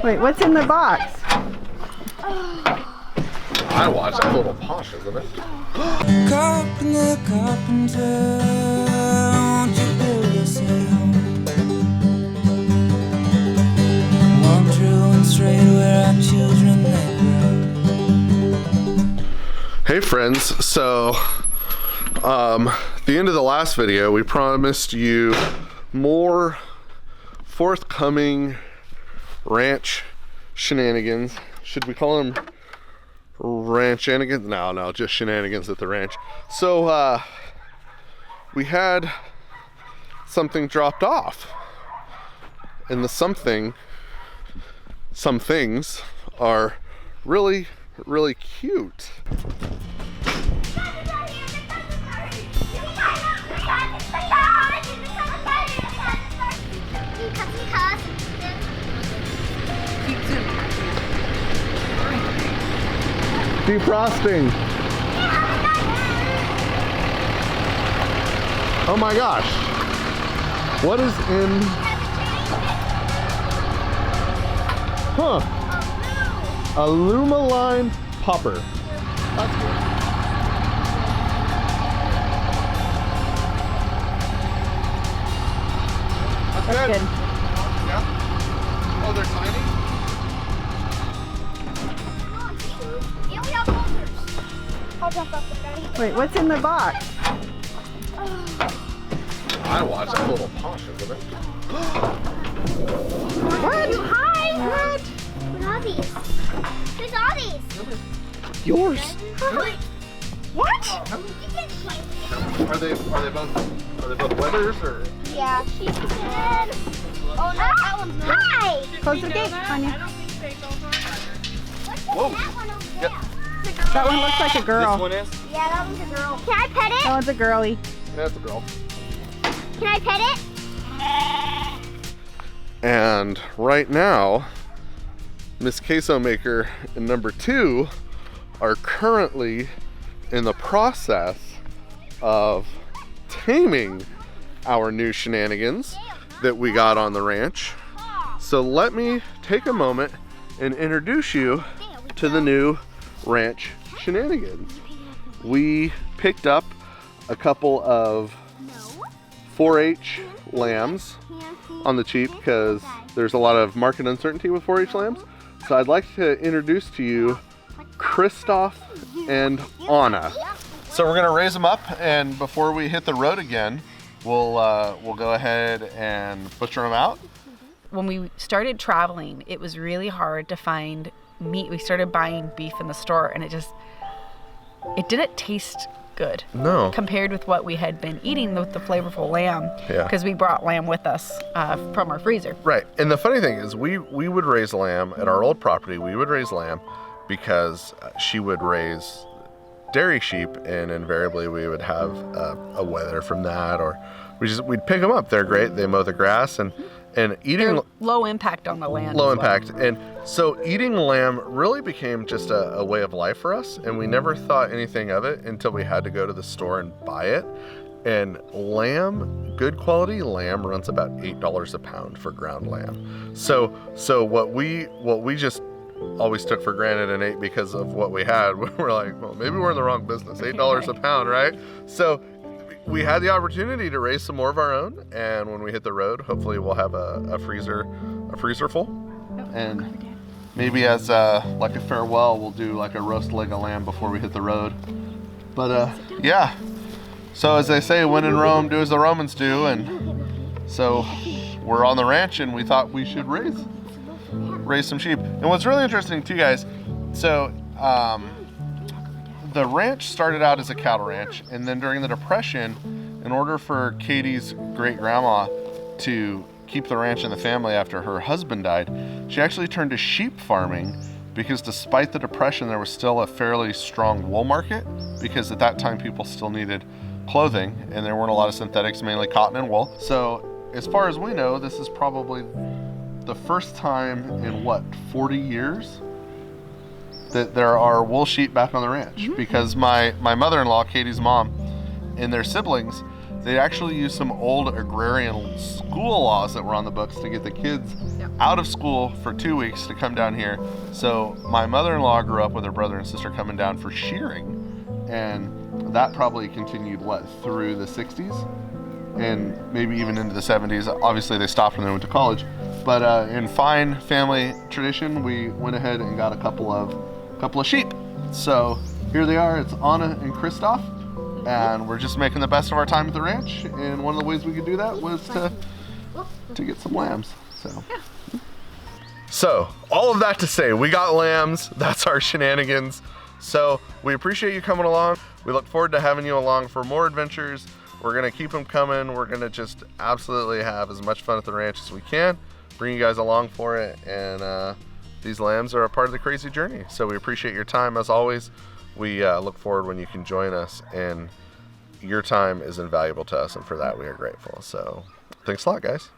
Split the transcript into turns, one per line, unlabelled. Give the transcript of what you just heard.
Wait, what's in the box?
I watch. That's a little posh, isn't it?
Carpenter, Carpenter, won't you build us a home? One true and straight where our children may grow.
Hey friends, so at the end of the last video we promised you more forthcoming ranch shenanigans. Should we call them ranch-anigans? No, just shenanigans at the ranch. So we had something dropped off, and some things are really cute. Defrosting. Oh my gosh. What is in? A Lumaline popper. That's good. That's good. Yeah? Oh, they're tiny?
Wait, what's in the box?
I watch. That's a little posh, isn't it?
What?
Hi! What? What are these? Whose are these?
Yours.
What?
Are they both weathers or?
Yeah. She said. Oh no, that one's not. Hi!
Close the gate, Tanya.
Whoa.
That one over
Yep.
there.
That one looks like a girl.
This one is?
Yeah, that one's a girl. Can I pet it?
That one's a girly.
That's a girl.
Can I pet it?
And right now, Miss Queso Maker and number 2 are currently in the process of taming our new shenanigans that we got on the ranch. So let me take a moment and introduce you to the new ranch shenanigans. We picked up a couple of 4-H lambs on the cheap because there's a lot of market uncertainty with 4-H lambs. So I'd like to introduce to you Christoph and Anna. So we're gonna raise them up, and before we hit the road again, we'll go ahead and butcher them out.
When we started traveling, it was really hard to find meat. We started buying beef in the store, and it didn't taste good.
No.
Compared with what we had been eating with the flavorful lamb.
Yeah.
Because we brought lamb with us from our freezer.
Right, and the funny thing is we would raise lamb at our old property. We would raise lamb because she would raise dairy sheep, and invariably we would have a wether from that, or we'd pick them up. They're great. They mow the grass, and eating
They're low impact on the land.
low
as well.
impact. And so eating lamb really became just a way of life for us, and we never thought anything of it until we had to go to the store and buy it. And lamb, good quality lamb, runs about $8 a pound for ground lamb. So what we just always took for granted and ate because of what we had, we're like, well, maybe we're in the wrong business. $8 a pound, right? So we had the opportunity to raise some more of our own, and when we hit the road, hopefully we'll have a freezer full, and maybe as like a farewell, we'll do like a roast leg of lamb before we hit the road. But yeah, so as they say, when in Rome, do as the Romans do, and so we're on the ranch, and we thought we should raise some sheep. And what's really interesting too, guys, so the ranch started out as a cattle ranch, and then during the Depression, in order for Katie's great grandma to keep the ranch in the family after her husband died, she actually turned to sheep farming, because despite the Depression, there was still a fairly strong wool market, because at that time people still needed clothing, and there weren't a lot of synthetics, mainly cotton and wool. So as far as we know, this is probably the first time in 40 years that there are wool sheep back on the ranch, because my mother-in-law, Katie's mom, and their siblings, they actually used some old agrarian school laws that were on the books to get the kids out of school for 2 weeks to come down here. So my mother-in-law grew up with her brother and sister coming down for shearing, and that probably continued through the 60s and maybe even into the 70s. Obviously they stopped when they went to college, but in fine family tradition, we went ahead and got a couple of sheep. So here they are. It's Anna and Christoph, and we're just making the best of our time at the ranch, and one of the ways we could do that was to get some lambs. So all of that to say, we got lambs. That's our shenanigans. So we appreciate you coming along. We look forward to having you along for more adventures. We're gonna keep them coming. We're gonna just absolutely have as much fun at the ranch as we can, bring you guys along for it, and these lambs are a part of the crazy journey. So we appreciate your time as always. We look forward when you can join us, and your time is invaluable to us, and for that we are grateful. So thanks a lot, guys.